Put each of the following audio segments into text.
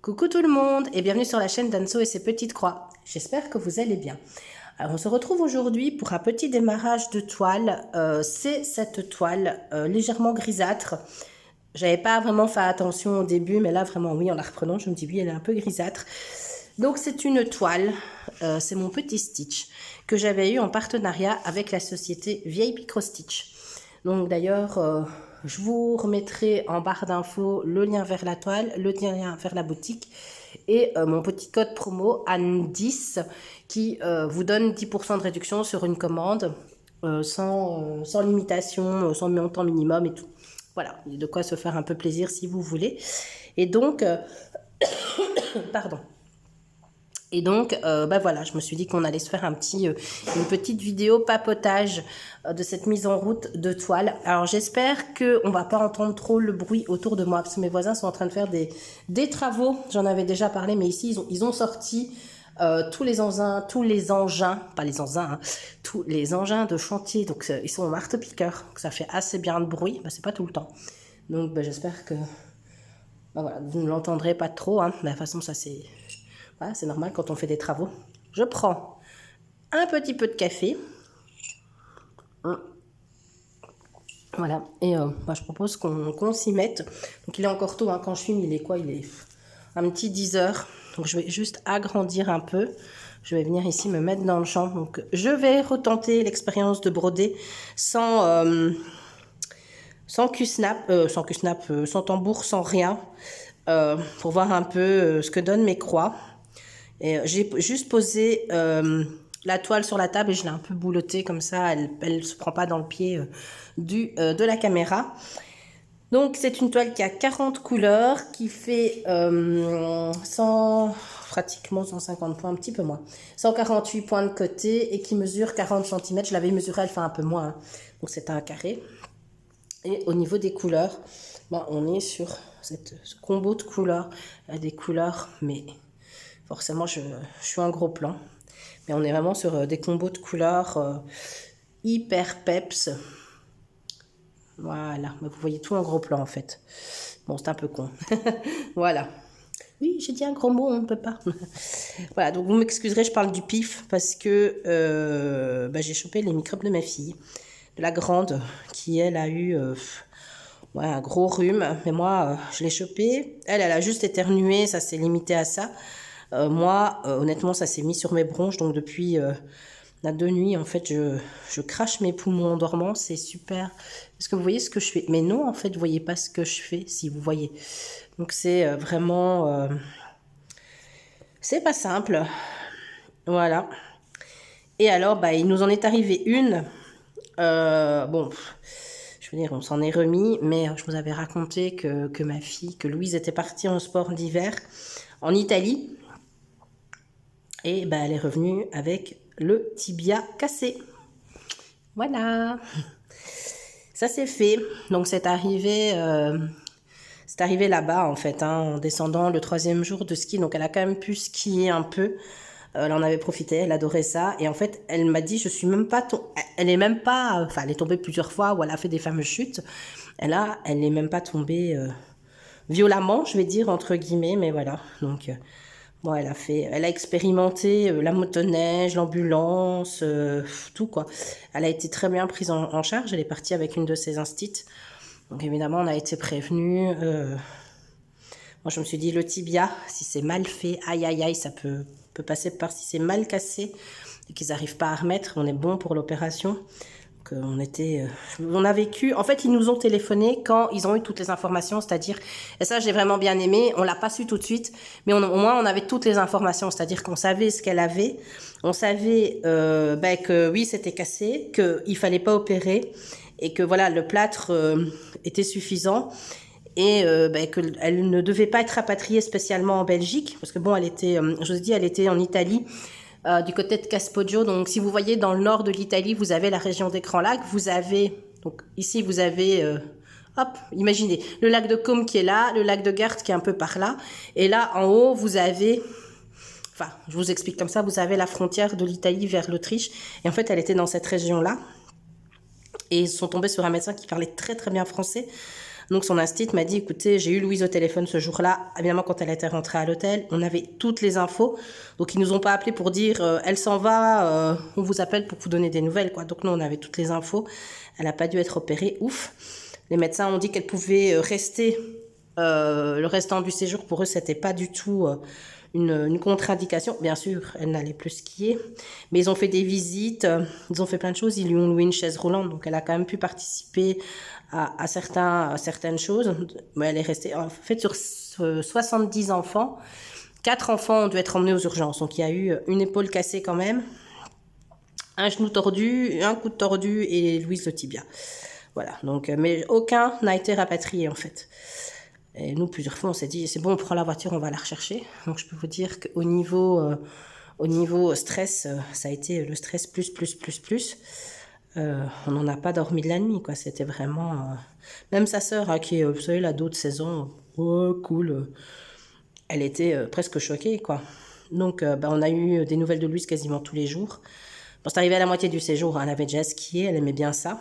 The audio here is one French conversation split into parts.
Coucou tout le monde et bienvenue sur la chaîne d'Anso et ses petites croix. J'espère que vous allez bien. Alors on se retrouve aujourd'hui pour un petit démarrage de toile. C'est cette toile légèrement grisâtre. J'avais pas vraiment fait attention au début, mais là vraiment oui, en la reprenant, je me dis oui, elle est un peu grisâtre. Donc c'est une toile, c'est mon petit Stitch que j'avais eu en partenariat avec la société Vieille Micro Stitch. Donc d'ailleurs, je vous remettrai en barre d'infos le lien vers la toile, le lien vers la boutique et mon petit code promo Anne10 qui vous donne 10% de réduction sur une commande sans limitation, sans montant minimum et tout. Voilà, il y a de quoi se faire un peu plaisir si vous voulez. Et donc, pardon. Et donc, voilà, je me suis dit qu'on allait se faire une petite vidéo papotage de cette mise en route de toile. Alors, j'espère qu'on va pas entendre trop le bruit autour de moi, parce que mes voisins sont en train de faire des travaux. J'en avais déjà parlé, mais ici, ils ont sorti tous les engins, pas les engins, hein, tous les engins de chantier. Donc, ils sont au marteau-piqueur. Donc, ça fait assez bien de bruit. C'est pas tout le temps. Donc, j'espère que voilà, vous ne l'entendrez pas trop. Hein. De toute façon, ça c'est... Voilà, c'est normal quand on fait des travaux. Je prends un petit peu de café. Voilà. Et je propose qu'on s'y mette. Donc il est encore tôt. Hein. Quand je filme, il est quoi? Il est un petit 10 heures. Donc je vais juste agrandir un peu. Je vais venir ici me mettre dans le champ. Donc je vais retenter l'expérience de broder sans Q-snap, sans tambour, sans rien. Pour voir un peu ce que donnent mes croix. J'ai juste posé la toile sur la table et je l'ai un peu boulottée comme ça, elle ne se prend pas dans le pied de la caméra. Donc c'est une toile qui a 40 couleurs, qui fait pratiquement 150 points, un petit peu moins, 148 points de côté et qui mesure 40 cm. Je l'avais mesurée, elle fait un peu moins, hein. Donc c'est un carré. Et au niveau des couleurs, on est sur ce combo de couleurs, des couleurs, mais... Forcément, je suis un gros plan. Mais on est vraiment sur des combos de couleurs hyper peps. Voilà. Vous voyez tout en gros plan, en fait. Bon, c'est un peu con. Voilà. Oui, j'ai dit un gros mot, on ne peut pas. Voilà, donc vous m'excuserez, je parle du pif parce que j'ai chopé les microbes de ma fille, de la grande, qui, elle, a eu... un gros rhume. Mais moi, je l'ai chopé. Elle a juste éternué, ça s'est limité à ça. Moi, honnêtement, ça s'est mis sur mes bronches. Donc, depuis la 2 nuits, en fait, je crache mes poumons en dormant. C'est super. Est-ce que vous voyez ce que je fais? Mais non, en fait, vous voyez pas ce que je fais, si vous voyez. Donc, c'est vraiment... c'est pas simple. Voilà. Et alors, il nous en est arrivé une. Je veux dire, on s'en est remis. Mais je vous avais raconté que ma fille, que Louise était partie en sport d'hiver en Italie. Et elle est revenue avec le tibia cassé. Voilà. Ça c'est fait. Donc c'est arrivé là-bas en fait, hein, en descendant le 3e jour de ski. Donc elle a quand même pu skier un peu. Elle en avait profité, elle adorait ça. Et en fait, elle m'a dit, je suis même pas... Elle est même pas... Enfin, elle est tombée plusieurs fois où elle a fait des fameuses chutes. Elle est même pas tombée violemment, je vais dire, entre guillemets. Mais voilà, donc... Bon, elle a expérimenté la motoneige, l'ambulance, tout quoi. Elle a été très bien prise en charge. Elle est partie avec une de ses instits. Donc évidemment, on a été prévenus. Moi, je me suis dit, le tibia, si c'est mal fait, aïe aïe aïe, ça peut passer par si c'est mal cassé et qu'ils n'arrivent pas à remettre. On est bon pour l'opération. On a vécu, en fait ils nous ont téléphoné quand ils ont eu toutes les informations, c'est-à-dire, et ça j'ai vraiment bien aimé, on l'a pas su tout de suite, mais au moins on avait toutes les informations, c'est-à-dire qu'on savait ce qu'elle avait, on savait que oui c'était cassé, qu'il fallait pas opérer et que voilà le plâtre était suffisant et qu'elle ne devait pas être rapatriée spécialement en Belgique, parce que bon elle était, je vous ai dit elle était en Italie. Du côté de Caspoggio. Donc, si vous voyez dans le nord de l'Italie, vous avez la région des Grands Lacs. Vous avez, donc ici, vous avez, imaginez, le lac de Côme qui est là, le lac de Gert qui est un peu par là. Et là, en haut, vous avez, je vous explique comme ça, vous avez la frontière de l'Italie vers l'Autriche. Et en fait, elle était dans cette région-là. Et ils sont tombés sur un médecin qui parlait très, très bien français. Donc son instit m'a dit, écoutez, j'ai eu Louise au téléphone ce jour-là, évidemment quand elle était rentrée à l'hôtel, on avait toutes les infos, donc ils nous ont pas appelé pour dire, elle s'en va, on vous appelle pour vous donner des nouvelles, quoi. Donc nous on avait toutes les infos, elle n'a pas dû être opérée, ouf. Les médecins ont dit qu'elle pouvait rester le restant du séjour. Pour eux, c'était pas du tout une contre-indication. Bien sûr, elle n'allait plus skier, mais ils ont fait des visites, ils ont fait plein de choses, ils lui ont loué une chaise roulante, donc elle a quand même pu participer à certaines choses. Mais elle est restée, en fait, sur 70 enfants, 4 enfants ont dû être emmenés aux urgences, donc il y a eu une épaule cassée quand même, un genou tordu, un coude tordu et Louise le tibia. Voilà, donc, mais aucun n'a été rapatrié en fait. Et nous, plusieurs fois, on s'est dit, c'est bon, on prend la voiture, on va la rechercher. Donc, je peux vous dire qu'au niveau stress, ça a été le stress plus. On n'en a pas dormi de la nuit, quoi. C'était vraiment... Même sa sœur, hein, qui est, vous savez, l'ado de 16 ans, oh, cool, elle était presque choquée, quoi. Donc, on a eu des nouvelles de Louise quasiment tous les jours. Bon, c'est arrivé à la moitié du séjour, hein, elle avait déjà skié, elle aimait bien ça.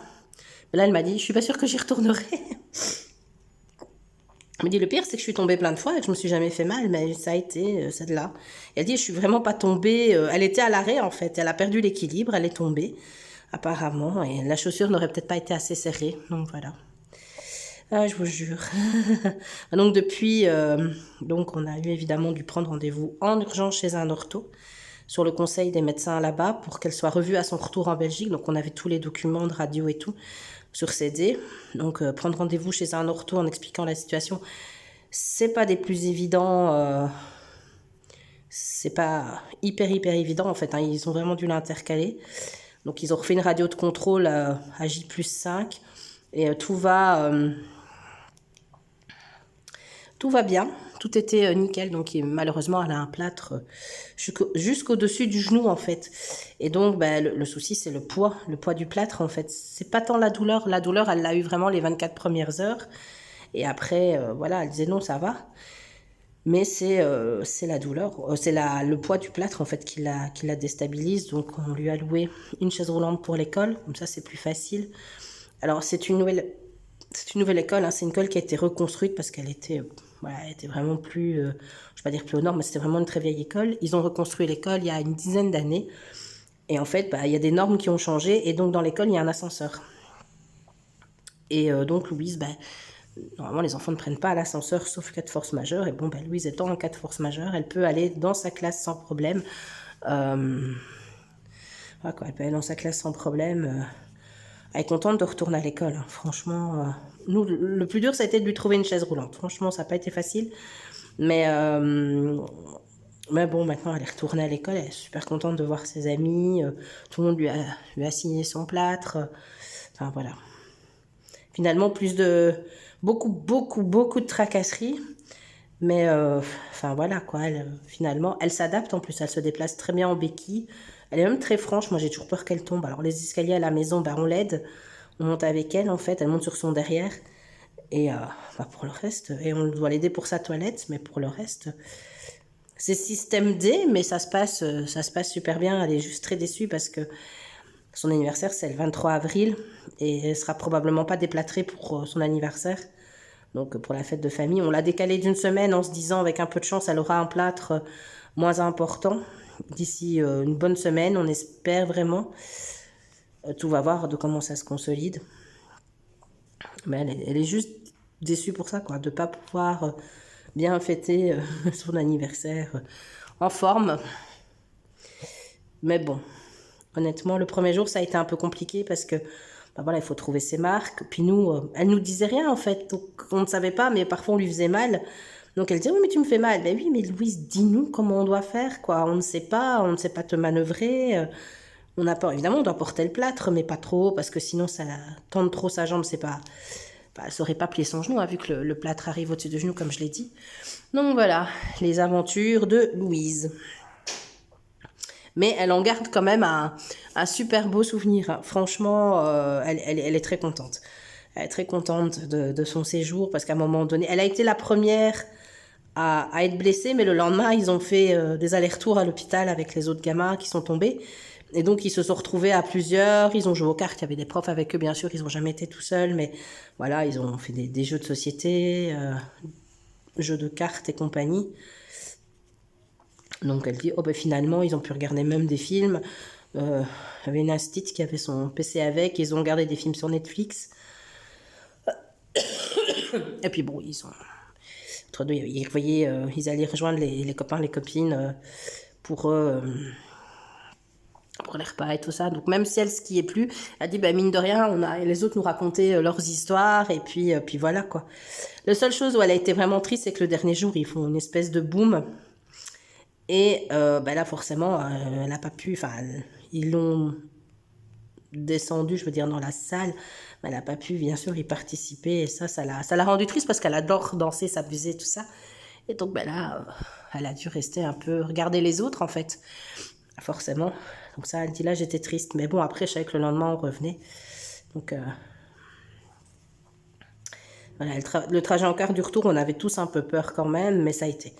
Mais là, elle m'a dit, je suis pas sûre que j'y retournerai. Elle me dit, le pire, c'est que je suis tombée plein de fois et que je me suis jamais fait mal, mais ça a été celle-là. Elle dit, je suis vraiment pas tombée. Elle était à l'arrêt, en fait. Elle a perdu l'équilibre, elle est tombée, apparemment. Et la chaussure n'aurait peut-être pas été assez serrée. Donc, voilà. Ah, je vous jure. Donc, depuis, donc, on a eu évidemment dû prendre rendez-vous en urgence chez un ortho, sur le conseil des médecins là-bas, pour qu'elle soit revue à son retour en Belgique. Donc, on avait tous les documents de radio et tout sur CD. Donc, prendre rendez-vous chez un ortho en expliquant la situation, c'est pas des plus évidents. C'est pas hyper évident, en fait. Hein, ils ont vraiment dû l'intercaler. Donc, ils ont refait une radio de contrôle à J+5. Et tout va bien. Tout était nickel. Donc, malheureusement, elle a un plâtre jusqu'au-dessus du genou, en fait. Et donc, le souci, c'est le poids du plâtre, en fait. C'est pas tant la douleur. La douleur, elle l'a eu vraiment les 24 premières heures. Et après, voilà, elle disait non, ça va. Mais c'est la douleur, c'est le poids du plâtre, en fait, qui la déstabilise. Donc, on lui a loué une chaise roulante pour l'école. Comme ça, c'est plus facile. Alors, c'est une nouvelle école, hein. C'est une école qui a été reconstruite parce qu'elle était, voilà, elle était vraiment plus, je ne vais pas dire plus au nord, mais c'était vraiment une très vieille école. Ils ont reconstruit l'école il y a une dizaine d'années. Et en fait, il y a des normes qui ont changé. Et donc, dans l'école, il y a un ascenseur. Et donc, Louise, normalement, les enfants ne prennent pas l'ascenseur sauf cas de force majeure. Et bon, Louise étant en cas de force majeure, elle peut aller dans sa classe sans problème. Elle peut aller dans sa classe sans problème. Elle est contente de retourner à l'école, hein. Franchement, nous, le plus dur, ça a été de lui trouver une chaise roulante. Franchement, ça n'a pas été facile. Mais bon, maintenant, elle est retournée à l'école. Elle est super contente de voir ses amis. Tout le monde lui a signé son plâtre. Enfin, voilà. Finalement, beaucoup de tracasseries. Mais, voilà, quoi. Finalement, elle s'adapte. En plus, elle se déplace très bien en béquille. Elle est même très franche. Moi, j'ai toujours peur qu'elle tombe. Alors, les escaliers à la maison, on l'aide. On monte avec elle, en fait. Elle monte sur son derrière. Et pour le reste, et on doit l'aider pour sa toilette. Mais pour le reste, c'est système D. Mais ça se passe super bien. Elle est juste très déçue parce que son anniversaire, c'est le 23 avril. Et elle sera probablement pas déplâtrée pour son anniversaire. Donc, pour la fête de famille. On l'a décalée d'une semaine en se disant, avec un peu de chance, elle aura un plâtre moins important. D'ici une bonne semaine, on espère vraiment. Tout va voir de comment ça se consolide. Mais elle est juste déçue pour ça, quoi, de ne pas pouvoir bien fêter son anniversaire en forme. Mais bon, honnêtement, le premier jour, ça a été un peu compliqué parce que il faut trouver ses marques. Puis nous, elle nous disait rien, en fait. Donc, on ne savait pas, mais parfois, on lui faisait mal. Donc, elle disait, oui, mais tu me fais mal. Ben oui, mais Louise, dis-nous comment on doit faire, quoi. On ne sait pas te manœuvrer. On n'a pas, évidemment, on doit porter le plâtre, mais pas trop, parce que sinon, ça tendre trop sa jambe, c'est pas... elle ne saurait pas plier son genou, hein, vu que le plâtre arrive au-dessus du genou, comme je l'ai dit. Donc, voilà, les aventures de Louise. Mais elle en garde quand même un super beau souvenir, hein. Franchement, elle est très contente. Elle est très contente de son séjour, parce qu'à un moment donné, elle a été la première à être blessée, mais le lendemain, ils ont fait des allers-retours à l'hôpital avec les autres gamins qui sont tombés. Et donc, ils se sont retrouvés à plusieurs, ils ont joué aux cartes, il y avait des profs avec eux, bien sûr, ils n'ont jamais été tout seuls, mais voilà, ils ont fait des jeux de société, jeux de cartes et compagnie. Donc, elle dit, oh ben finalement, ils ont pu regarder même des films. Il y avait une instite qui avait son PC avec, ils ont regardé des films sur Netflix. Et puis bon, ils ont... Entre deux, ils voyaient, ils allaient rejoindre les copains, les copines pour les repas et tout ça. Donc même si elle skiait plus, elle dit bah mine de rien, les autres nous racontaient leurs histoires et puis voilà quoi. La seule chose où elle a été vraiment triste, c'est que le dernier jour ils font une espèce de boom et bah là forcément elle n'a pas pu. Enfin ils l'ont descendu, je veux dire dans la salle, mais elle n'a pas pu bien sûr y participer et ça l'a rendue triste parce qu'elle adore danser, s'abuser tout ça. Et donc ben là elle a dû rester un peu regarder les autres en fait. Forcément. Donc ça, elle dit là, j'étais triste. Mais bon, après, je savais que le lendemain, on revenait. Donc, voilà, le trajet en car du retour, on avait tous un peu peur quand même, mais ça a été.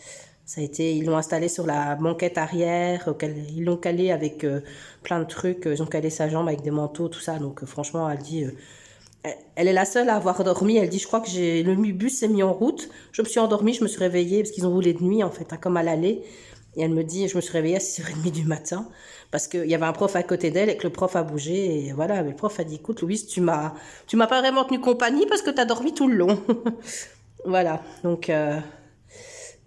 Ça a été, ils l'ont installé sur la banquette arrière, ils l'ont calé avec plein de trucs, ils ont calé sa jambe avec des manteaux, tout ça. Donc franchement, elle dit, elle est la seule à avoir dormi. Elle dit, je crois que le bus s'est mis en route. Je me suis endormie, je me suis réveillée parce qu'ils ont roulé de nuit en fait, hein, comme à l'aller. Et elle me dit, je me suis réveillée à 6h30 du matin parce qu'il y avait un prof à côté d'elle et que le prof a bougé. Et voilà, mais le prof a dit, écoute Louise, tu m'as pas vraiment tenu compagnie parce que tu as dormi tout le long. Voilà, donc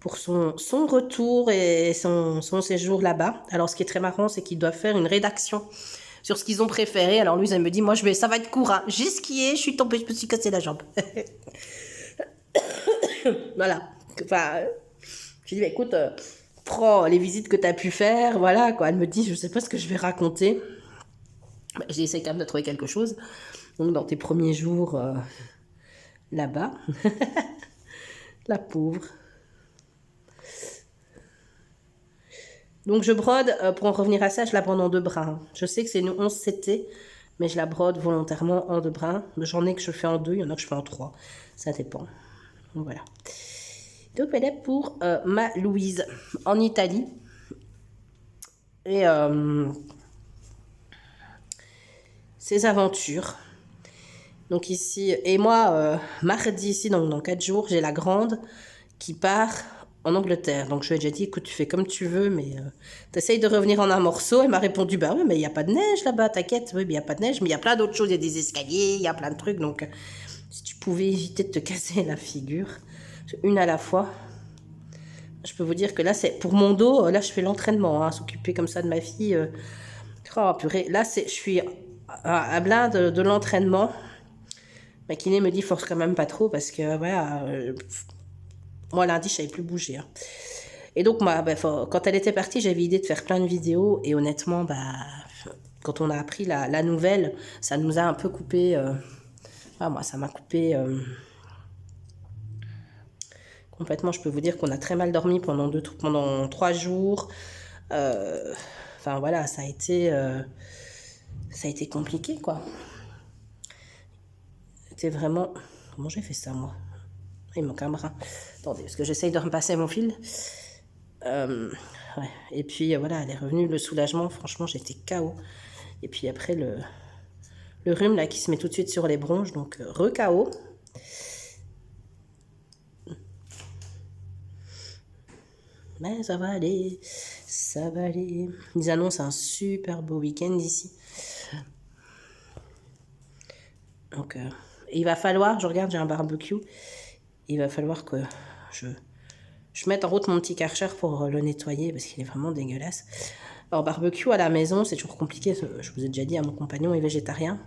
pour son retour et son séjour là-bas. Alors ce qui est très marrant, c'est qu'ils doivent faire une rédaction sur ce qu'ils ont préféré. Alors Louise, elle me dit, moi ça va être court, hein. J'ai skié, je suis tombée, je me suis cassé la jambe. Voilà, enfin, je lui dis, bah, écoute... prends les visites que tu as pu faire, voilà quoi. Elle me dit, je sais pas ce que je vais raconter. J'ai essayé quand même de trouver quelque chose. Donc dans tes premiers jours là-bas, la pauvre. Donc je brode, pour en revenir à ça, je la brode en 2 brins. Je sais que c'est une 11 CT, mais je la brode volontairement en 2 brins. J'en ai que je fais en 2, il y en a que je fais en 3. Ça dépend. Donc voilà. Donc voilà pour ma Louise en Italie. Et ses aventures. Donc ici, et moi, mardi ici, donc dans 4 jours, j'ai la grande qui part en Angleterre. Donc je lui ai déjà dit, écoute, tu fais comme tu veux, mais t'essayes de revenir en un morceau. Elle m'a répondu, bah oui, mais il n'y a pas de neige là-bas, t'inquiète. Oui, mais il n'y a pas de neige, mais il y a plein d'autres choses. Il y a des escaliers, il y a plein de trucs. Donc si tu pouvais éviter de te casser la figure, une à la fois. Je peux vous dire que là, c'est pour mon dos, là, je fais l'entraînement, hein, s'occuper comme ça de ma fille. Oh purée, là, je suis à plein de l'entraînement. Ma kiné me dit force quand même pas trop parce que voilà, moi lundi je savais plus bouger. Hein. Et donc moi, quand elle était partie, j'avais l'idée de faire plein de vidéos et honnêtement, quand on a appris la nouvelle, ça nous a un peu coupé. Moi, ça m'a coupé complètement. Je peux vous dire qu'on a très mal dormi pendant 3 jours. Enfin voilà, ça a été compliqué quoi. C'était vraiment... Comment j'ai fait ça, moi? Il manque un brin. Attendez, parce que j'essaye de repasser mon fil. Ouais. Et puis, voilà, elle est revenue, le soulagement. Franchement, j'étais KO. Et puis après, le rhume, là, qui se met tout de suite sur les bronches. Donc, re-KO. Mais ça va aller. Ça va aller. Ils annoncent un super beau week-end ici. Donc... il va falloir, je regarde, j'ai un barbecue, il va falloir que je mette en route mon petit Karcher pour le nettoyer parce qu'il est vraiment dégueulasse. Alors barbecue à la maison, c'est toujours compliqué, je vous ai déjà dit, mon compagnon est végétarien.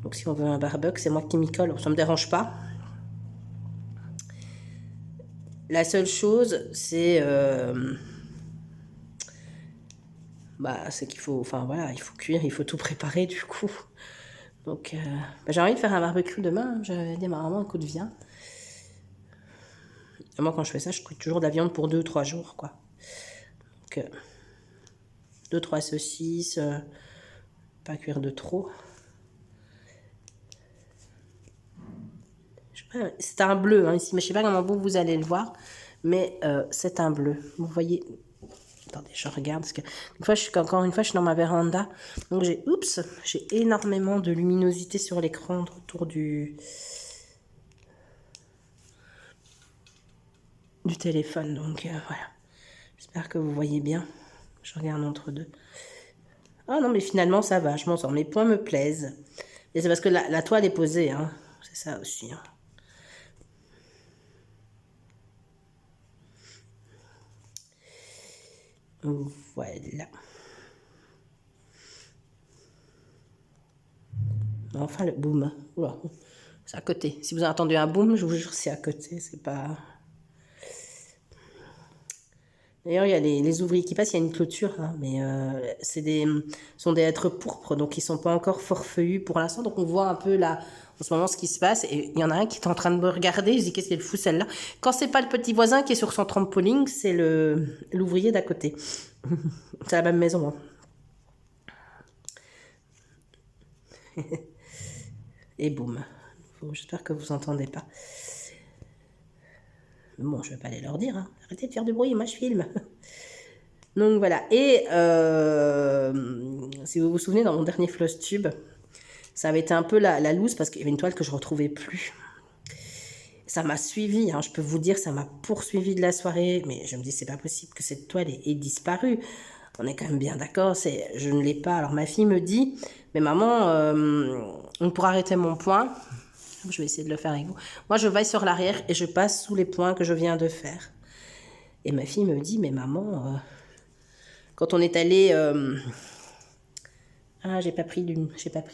Donc si on veut un barbecue, c'est moi qui m'y colle, ça me dérange pas. La seule chose, c'est c'est qu'il faut, enfin voilà, il faut cuire, il faut tout préparer du coup. Donc, j'ai envie de faire un barbecue demain. J'avais dit à ma maman, écoute, viens. Et moi, quand je fais ça, je cuis toujours de la viande pour 2 ou 3 jours, quoi. Donc, 2-3 saucisses, pas cuire de trop. C'est un bleu, hein, ici, mais je sais pas comment vous allez le voir, mais c'est un bleu. Vous voyez, Attendez, je regarde parce que encore une fois, je suis dans ma véranda. Donc j'ai énormément de luminosité sur l'écran autour du téléphone. Donc voilà. J'espère que vous voyez bien. Je regarde entre deux. Ah non, mais finalement, ça va. Je m'en sors. Mes points me plaisent. Et c'est parce que la toile est posée. Hein. C'est ça aussi. Hein. Voilà. Enfin, le boom. Oula. C'est à côté. Si vous avez entendu un boom, je vous jure, c'est à côté. C'est pas... D'ailleurs, il y a les ouvriers qui passent, il y a une clôture, hein, mais ce sont des êtres pourpres, donc ils ne sont pas encore forfeuillus pour l'instant. Donc on voit un peu là, en ce moment, ce qui se passe. Et il y en a un qui est en train de me regarder. Je dis, qu'est-ce qu'elle fout celle-là? Quand c'est pas le petit voisin qui est sur son trampoline, c'est l'ouvrier d'à côté. C'est la même maison. Hein. Et boum. J'espère que vous entendez pas. Bon, je vais pas aller leur dire. Hein. Arrêtez de faire du bruit, moi je filme. Donc voilà. Et si vous vous souvenez, dans mon dernier floss tube, ça avait été un peu la loose parce qu'il y avait une toile que je retrouvais plus. Ça m'a suivi, hein, je peux vous dire, ça m'a poursuivi de la soirée. Mais je me dis, c'est pas possible que cette toile ait disparu. On est quand même bien d'accord, je ne l'ai pas. Alors ma fille me dit, mais maman, on pourra arrêter mon point. Je vais essayer de le faire avec vous. Moi, je vais sur l'arrière et je passe sous les points que je viens de faire. Et ma fille me dit, mais maman, quand on est allé... Ah, j'ai pas pris de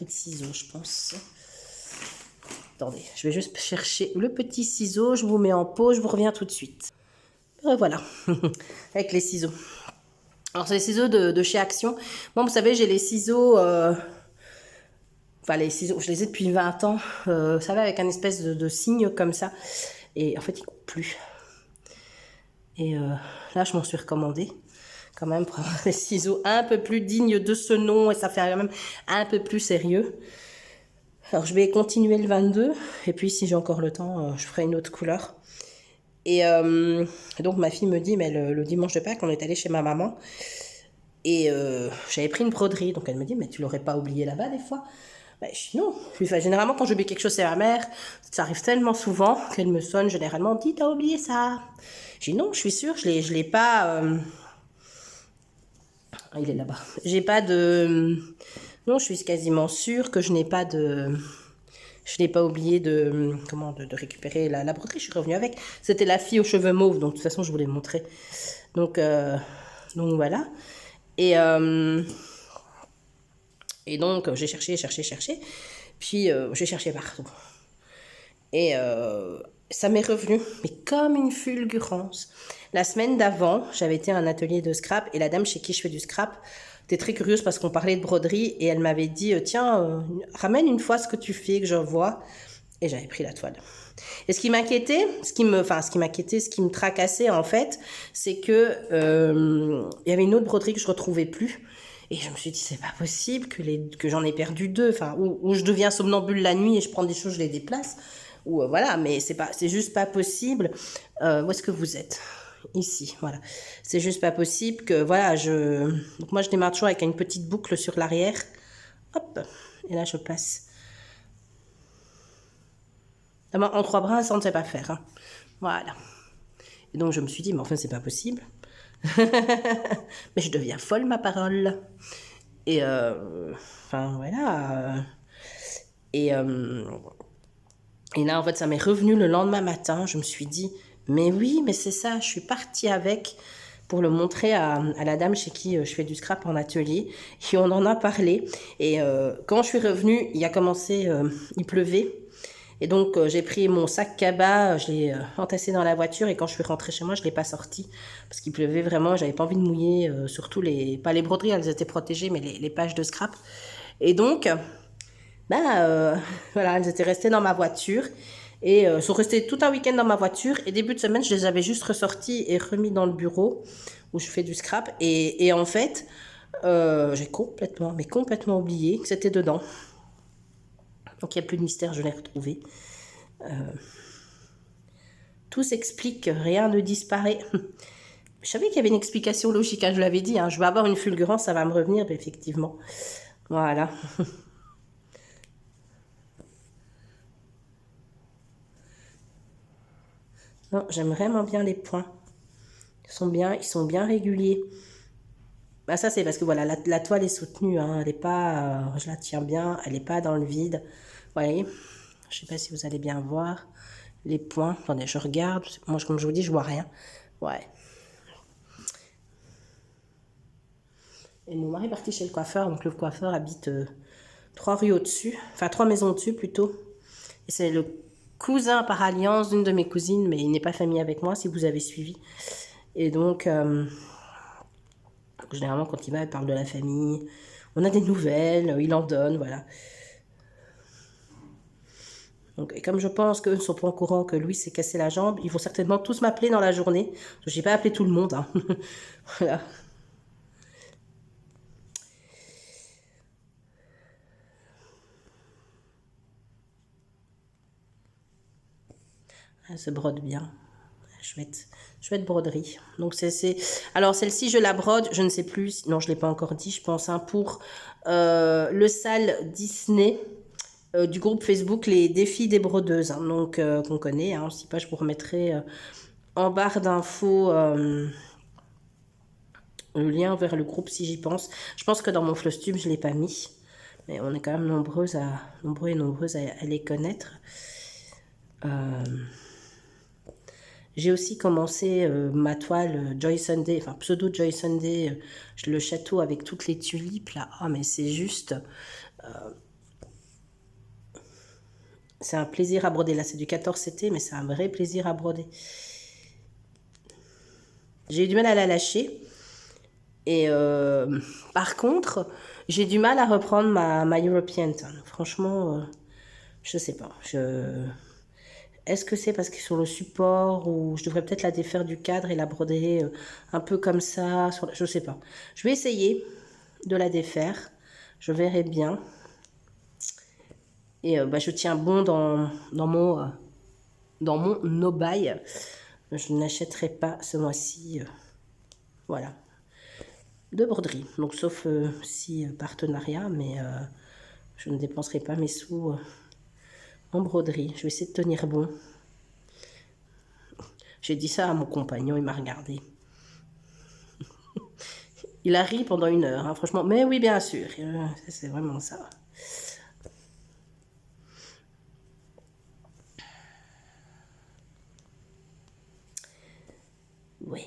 ciseaux, je pense. Attendez, je vais juste chercher le petit ciseau. Je vous mets en pause, je vous reviens tout de suite. Et voilà, avec les ciseaux. Alors, c'est les ciseaux de chez Action. Moi, vous savez, j'ai les ciseaux... Enfin, les ciseaux, je les ai depuis 20 ans. Ça va avec un espèce de signe comme ça. Et en fait, ils ne coupent plus. Et là, je m'en suis recommandée. Quand même, pour avoir des ciseaux un peu plus dignes de ce nom. Et ça fait quand même un peu plus sérieux. Alors, je vais continuer le 22. Et puis, si j'ai encore le temps, je ferai une autre couleur. Et donc, ma fille me dit, mais le dimanche de Pâques, on est allé chez ma maman. Et j'avais pris une broderie. Donc, elle me dit, mais tu l'aurais pas oublié là-bas des fois? Ben, je dis non. Enfin, généralement, quand j'oublie quelque chose, c'est ma mère. Ça arrive tellement souvent qu'elle me sonne généralement. Dit, t'as oublié ça? Je dis non, je suis sûre, je l'ai pas. Il est là-bas. J'ai pas de. Non, je suis quasiment sûre que je n'ai pas de. Je n'ai pas oublié de récupérer la broderie. Je suis revenue avec. C'était la fille aux cheveux mauves, donc de toute façon, je vous l'ai montré. Donc voilà. Et donc, j'ai cherché. Puis, j'ai cherché partout. Et ça m'est revenu, mais comme une fulgurance. La semaine d'avant, j'avais été à un atelier de scrap et la dame chez qui je fais du scrap était très curieuse parce qu'on parlait de broderie et elle m'avait dit tiens, ramène une fois ce que tu fais, que je vois. Et j'avais pris la toile. Et ce qui m'inquiétait, ce qui me tracassait en fait, c'est que il y avait une autre broderie que je retrouvais plus. Et je me suis dit, c'est pas possible que j'en ai perdu deux. Enfin, ou je deviens somnambule la nuit et je prends des choses, je les déplace. Ou voilà, mais c'est juste pas possible. Où est-ce que vous êtes? Ici, voilà. C'est juste pas possible que, voilà, donc moi je démarre toujours avec une petite boucle sur l'arrière. Hop, et là je passe. En 3 brins, ça on ne sait pas faire. Hein. Voilà. Et donc je me suis dit, mais enfin c'est pas possible. Mais je deviens folle, ma parole. Et enfin voilà. Et là, en fait, ça m'est revenu le lendemain matin. Je me suis dit, mais oui, mais c'est ça. Je suis partie avec pour le montrer à la dame chez qui je fais du scrap en atelier. Et on en a parlé. Et quand je suis revenue, il pleuvait. Et donc, j'ai pris mon sac cabas, je l'ai entassé dans la voiture. Et quand je suis rentrée chez moi, je ne l'ai pas sorti. Parce qu'il pleuvait vraiment, j'avais pas envie de mouiller. Surtout pas les broderies, elles étaient protégées, mais les pages de scrap. Et donc, voilà, elles étaient restées dans ma voiture. Et sont restées tout un week-end dans ma voiture. Et début de semaine, je les avais juste ressorties et remis dans le bureau où je fais du scrap. Et en fait, j'ai complètement oublié que c'était dedans. Donc il n'y a plus de mystère, je l'ai retrouvé. Tout s'explique, rien ne disparaît. Je savais qu'il y avait une explication logique, hein, je l'avais dit, hein, je vais avoir une fulgurance, ça va me revenir, mais effectivement. Voilà. Non, j'aime vraiment bien les points. Ils sont bien réguliers. Bah ça c'est parce que voilà, la toile est soutenue, hein, elle est pas, je la tiens bien, elle n'est pas dans le vide. Vous voyez, je sais pas si vous allez bien voir les points. Attendez, je regarde. Moi, comme je vous dis, je vois rien. Ouais. Et mon mari est parti chez le coiffeur, donc le coiffeur habite 3 rues au-dessus, enfin 3 maisons au-dessus plutôt. Et c'est le cousin par alliance d'une de mes cousines, mais il n'est pas famille avec moi, si vous avez suivi. Et donc, généralement, quand il va, il parle de la famille. On a des nouvelles, il en donne, voilà. Donc, et comme je pense qu'eux ne sont pas au courant que Louis s'est cassé la jambe, ils vont certainement tous m'appeler dans la journée. Je n'ai pas appelé tout le monde, hein. Voilà. Elle se brode bien. Chouette, chouette broderie. Donc alors celle-ci je la brode, je ne sais plus, non je l'ai pas encore dit, je pense, hein, pour le salle Disney du groupe Facebook Les Défis des Brodeuses, hein, donc qu'on connaît, hein, si pas je vous remettrai en barre d'infos le lien vers le groupe si j'y pense. Je pense que dans mon Flostube je l'ai pas mis, mais on est quand même nombreux et nombreuses à les connaître. J'ai aussi commencé ma toile Joy Sunday, enfin pseudo Joy Sunday, le château avec toutes les tulipes là. Ah mais c'est juste, c'est un plaisir à broder. Là c'est du 14 CT, mais c'est un vrai plaisir à broder. J'ai eu du mal à la lâcher. Et par contre, j'ai du mal à reprendre ma European. Franchement, je sais pas. Est-ce que c'est parce qu'ils sont le support ou je devrais peut-être la défaire du cadre et la broder un peu comme ça je sais pas. Je vais essayer de la défaire. Je verrai bien. Et bah, je tiens bon dans mon no-buy. Je n'achèterai pas ce mois-ci. Voilà. De broderie. Donc sauf si partenariat, mais je ne dépenserai pas mes sous en broderie. Je vais essayer de tenir bon. J'ai dit ça à mon compagnon, il m'a regardé. Il a ri pendant 1 heure, hein, franchement. Mais oui, bien sûr, c'est vraiment ça. Oui.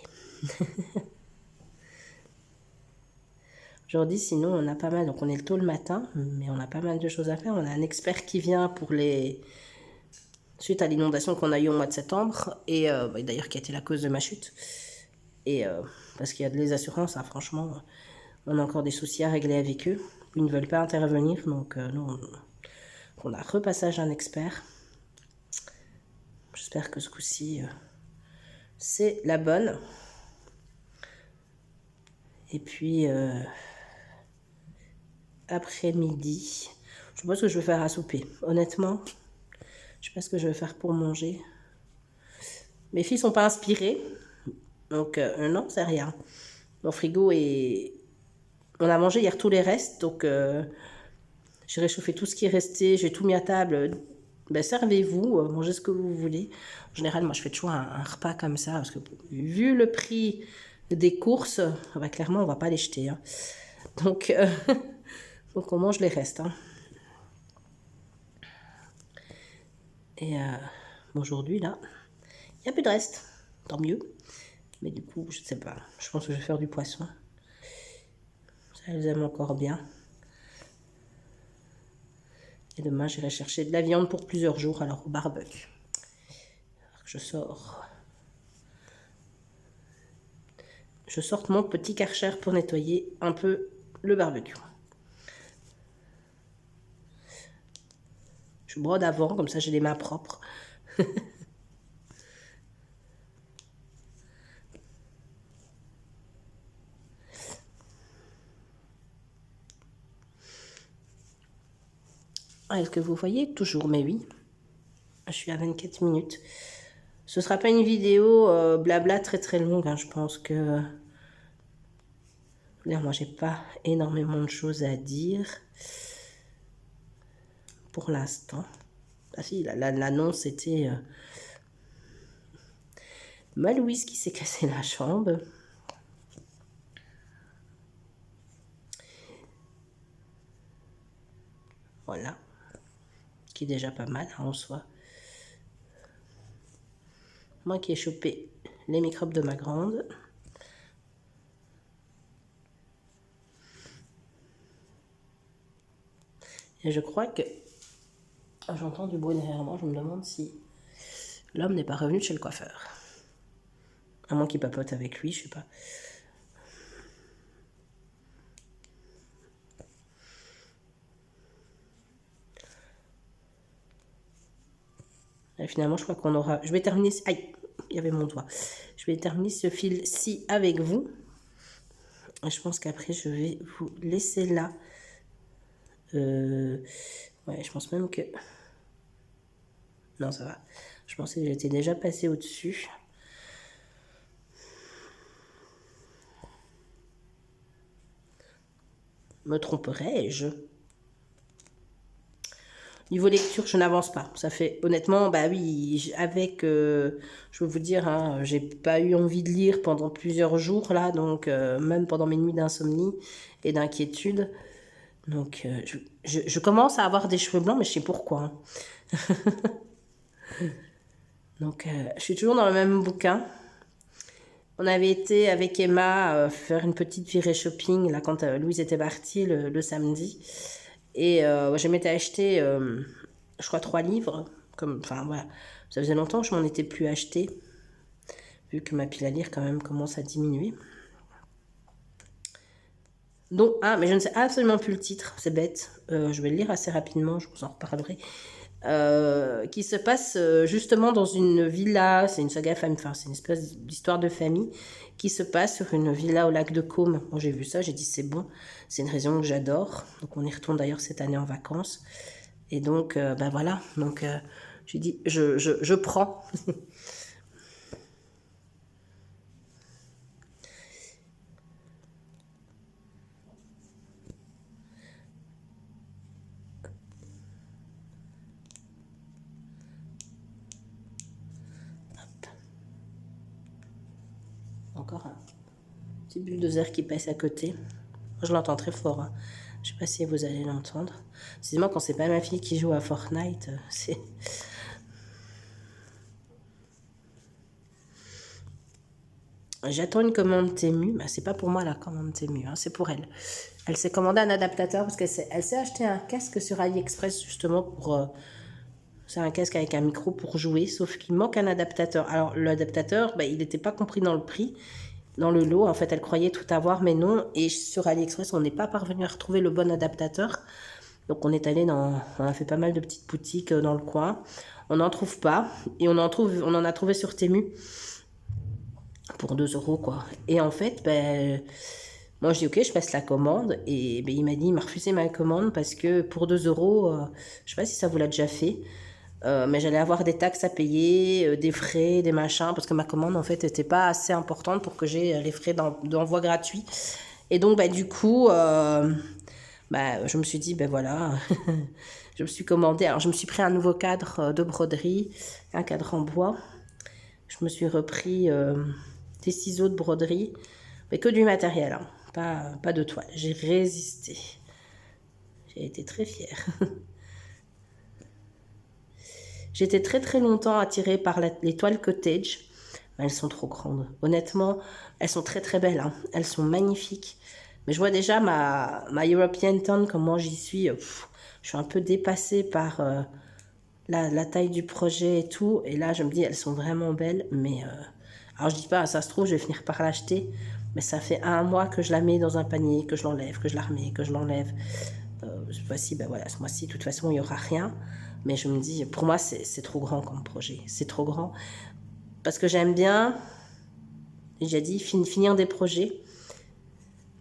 Aujourd'hui, sinon, on a pas mal. Donc, on est tôt le matin, mais on a pas mal de choses à faire. On a un expert qui vient pour les. Suite à l'inondation qu'on a eue au mois de septembre, et bah, d'ailleurs qui a été la cause de ma chute. Et parce qu'il y a de les assurances, hein, franchement, on a encore des soucis à régler avec eux. Ils ne veulent pas intervenir, donc nous, on a repassage un expert. J'espère que ce coup-ci, c'est la bonne. Et puis, après-midi, je sais pas ce que je vais faire à souper. Honnêtement, je sais pas ce que je vais faire pour manger. Mes filles sont pas inspirées, donc non, c'est rien. Mon frigo est... On a mangé hier tous les restes, donc j'ai réchauffé tout ce qui est resté, j'ai tout mis à table. Ben, servez-vous, mangez ce que vous voulez. En général, moi, je fais toujours un repas comme ça, parce que vu le prix des courses, bah, clairement, on va pas les jeter. Hein. Donc, donc, on mange les restes. Hein. Et aujourd'hui, là, il n'y a plus de reste. Tant mieux. Mais du coup, je ne sais pas. Je pense que je vais faire du poisson. Ça, elles aiment encore bien. Et demain, j'irai chercher de la viande pour plusieurs jours, alors au barbecue. Je sors. Je sorte mon petit Karcher pour nettoyer un peu le barbecue. Je brode avant, comme ça j'ai les mains propres. Est-ce que vous voyez? Toujours, mais oui. Je suis à 24 minutes. Ce sera pas une vidéo blabla très très longue, hein, je pense que... Là, moi, j'ai pas énormément de choses à dire pour l'instant. Ah si, l'annonce était ma Louise qui s'est cassé la jambe. Voilà. Qui est déjà pas mal, hein, en soi. Moi qui ai chopé les microbes de ma grande. Et je crois que... J'entends du bruit derrière moi, je me demande si l'homme n'est pas revenu de chez le coiffeur. À moins qu'il papote avec lui, je sais pas. Et finalement, je crois qu'on aura... Je vais terminer... Aïe, il y avait mon doigt. Je vais terminer ce fil-ci avec vous. Et je pense qu'après, je vais vous laisser là. Ouais, je pense même que... Non, ça va. Je pensais que j'étais déjà passée au-dessus. Me tromperais-je? Niveau lecture, je n'avance pas. Ça fait, honnêtement, bah oui, avec, je veux vous dire, hein, j'ai pas eu envie de lire pendant plusieurs jours, là, donc même pendant mes nuits d'insomnie et d'inquiétude. Donc, je commence à avoir des cheveux blancs, mais je sais pourquoi. Hein. Donc, je suis toujours dans le même bouquin. On avait été avec Emma faire une petite virée shopping, là, quand Louise était partie le samedi. Et je m'étais acheté, je crois, 3 livres. Comme, enfin, voilà. Ça faisait longtemps que je m'en étais plus acheté, vu que ma pile à lire, quand même, commence à diminuer. Donc, ah, mais je ne sais absolument plus le titre, c'est bête. Je vais le lire assez rapidement, je vous en reparlerai. Qui se passe justement dans une villa, c'est une saga famille, enfin c'est une espèce d'histoire de famille qui se passe sur une villa au lac de Caume. Bon, j'ai vu ça, j'ai dit c'est bon, c'est une région que j'adore, donc on y retourne d'ailleurs cette année en vacances, et donc ben voilà, donc j'ai dit je prends. Encore un petit bulldozer qui passe à côté. Je l'entends très fort, hein. Je sais pas si vous allez l'entendre. C'est moi quand c'est pas ma fille qui joue à Fortnite, c'est... J'attends une commande Temu. Bah, c'est pas pour moi la commande Temu, hein, c'est pour elle. Elle s'est commandé un adaptateur parce qu'elle s'est acheté un casque sur AliExpress justement pour... c'est un casque avec un micro pour jouer, sauf qu'il manque un adaptateur. Alors l'adaptateur, bah, il n'était pas compris dans le prix, dans le lot. En fait, elle croyait tout avoir, mais non. Et sur AliExpress, on n'est pas parvenu à retrouver le bon adaptateur. Donc on est allé dans... On a fait pas mal de petites boutiques dans le coin. On n'en trouve pas. Et on en a trouvé sur Temu. Pour 2 euros, quoi. Et en fait, ben, moi je dis ok, je passe la commande. Et ben, il m'a dit, il m'a refusé ma commande parce que pour 2 euros, je sais pas si ça vous l'a déjà fait, mais j'allais avoir des taxes à payer, des frais, des machins, parce que ma commande en fait n'était pas assez importante pour que j'ai les frais d'envoi gratuits. Et donc, ben, du coup, je me suis dit, ben voilà, je me suis commandé. Alors, je me suis pris un nouveau cadre de broderie, un cadre en bois. Je me suis repris des ciseaux de broderie, mais que du matériel, hein, pas de toile. J'ai résisté. J'ai été très fière. J'étais très très longtemps attirée par les toiles cottage. Elles sont trop grandes. Honnêtement, elles sont très très belles, hein. Elles sont magnifiques. Mais je vois déjà ma European Town, comment j'y suis. Je suis un peu dépassée par la taille du projet et tout. Et là, je me dis, elles sont vraiment belles. Mais alors, je dis pas, ça se trouve, je vais finir par l'acheter. Mais ça fait 1 mois que je la mets dans un panier, que je l'enlève, que je la remets, que je l'enlève. Ce mois-ci, ben voilà, ce mois-ci, de toute façon, il n'y aura rien. Mais je me dis, pour moi, c'est trop grand comme projet. C'est trop grand. Parce que j'aime bien, j'ai déjà dit, finir des projets.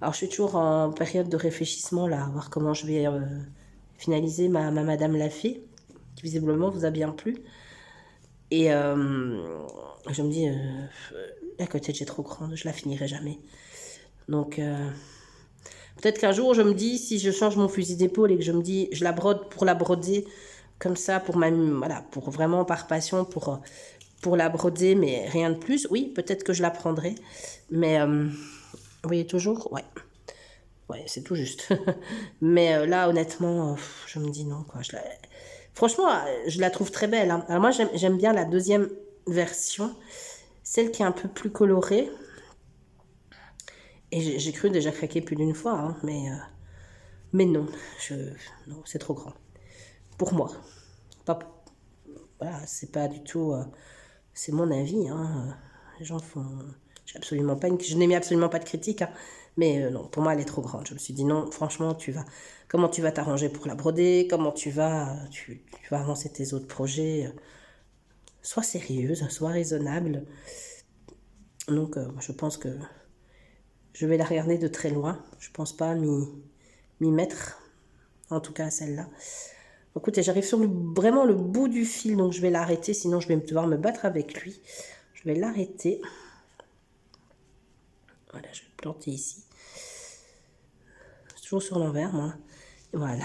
Alors, je suis toujours en période de réfléchissement, là, à voir comment je vais finaliser ma Madame Lafay, qui visiblement vous a bien plu. Et je me dis, la côté j'ai trop grande, je la finirai jamais. Donc, peut-être qu'un jour, je me dis, si je change mon fusil d'épaule et que je me dis, je la brode pour la broder, comme ça, voilà, pour vraiment par passion, pour la broder, mais rien de plus. Oui, peut-être que je la prendrai. Mais, vous voyez toujours, ouais. Ouais, c'est tout juste. Mais là, honnêtement, je me dis non, quoi. Franchement, je la trouve très belle, hein. Alors moi, j'aime bien la deuxième version, celle qui est un peu plus colorée. Et j'ai cru déjà craquer plus d'une fois, hein, mais non, non, c'est trop grand. Pour moi. Pas, voilà, c'est pas du tout... c'est mon avis, hein. Les gens font... Je n'ai mis absolument pas de critique, hein, mais non, pour moi, elle est trop grande. Je me suis dit, non, franchement, comment tu vas t'arranger pour la broder? Comment tu vas avancer tes autres projets? Sois sérieuse, sois raisonnable. Donc, je pense que je vais la regarder de très loin. Je pense pas m'y mettre, en tout cas celle-là. Écoutez, j'arrive sur vraiment le bout du fil, donc je vais l'arrêter, sinon je vais devoir me battre avec lui. Je vais l'arrêter. Voilà, je vais le planter ici. C'est toujours sur l'envers, moi. Et voilà.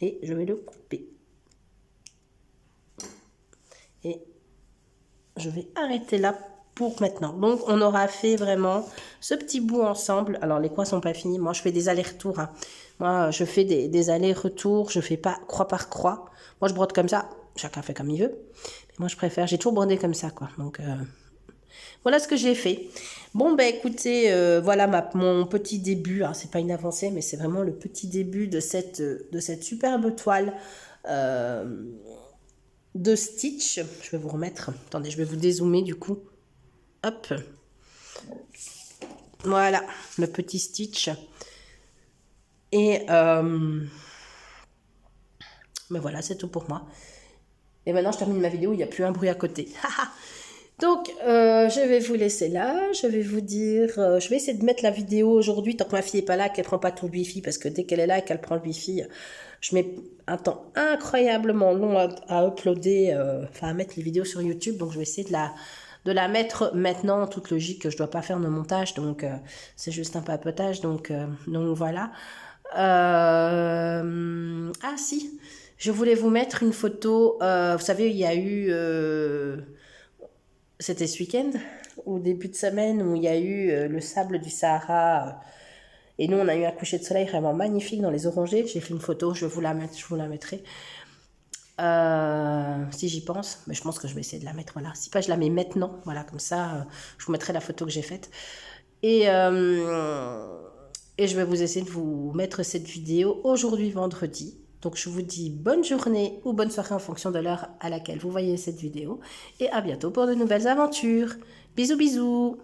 Et je vais le couper. Et je vais arrêter là pour maintenant. Donc, on aura fait vraiment ce petit bout ensemble. Alors, les croix sont pas finis. Moi, je fais des allers-retours, hein. Moi, je fais des allers-retours. Je fais pas croix par croix. Moi, je brode comme ça. Chacun fait comme il veut. Mais moi, je préfère. J'ai toujours brodé comme ça, quoi. Donc, voilà ce que j'ai fait. Bon, ben écoutez, voilà mon petit début. Hein. C'est pas une avancée, mais c'est vraiment le petit début de cette superbe toile de Stitch. Je vais vous remettre. Attendez, je vais vous dézoomer du coup. Hop. Voilà, le petit Stitch. Et ben voilà, c'est tout pour moi. Et maintenant, je termine ma vidéo, il n'y a plus un bruit à côté. Donc, je vais vous laisser là. Je vais vous dire... je vais essayer de mettre la vidéo aujourd'hui, tant que ma fille n'est pas là, qu'elle ne prend pas tout le wifi, parce que dès qu'elle est là et qu'elle prend le wifi, je mets un temps incroyablement long à uploader, enfin à mettre les vidéos sur YouTube. Donc, je vais essayer de la mettre maintenant, en toute logique, que je ne dois pas faire de montage. Donc, c'est juste un papotage. Donc voilà. Ah si, je voulais vous mettre une photo. Vous savez, il y a eu... c'était ce week-end, au début de semaine, où il y a eu le sable du Sahara. Et nous, on a eu un coucher de soleil vraiment magnifique dans les orangers. J'ai fait une photo, je vous la mettrai. Si j'y pense, mais je pense que je vais essayer de la mettre, voilà. Si pas, je la mets maintenant, voilà, comme ça, je vous mettrai la photo que j'ai faite. Et je vais vous essayer de vous mettre cette vidéo aujourd'hui, vendredi. Donc, je vous dis bonne journée ou bonne soirée en fonction de l'heure à laquelle vous voyez cette vidéo. Et à bientôt pour de nouvelles aventures. Bisous, bisous!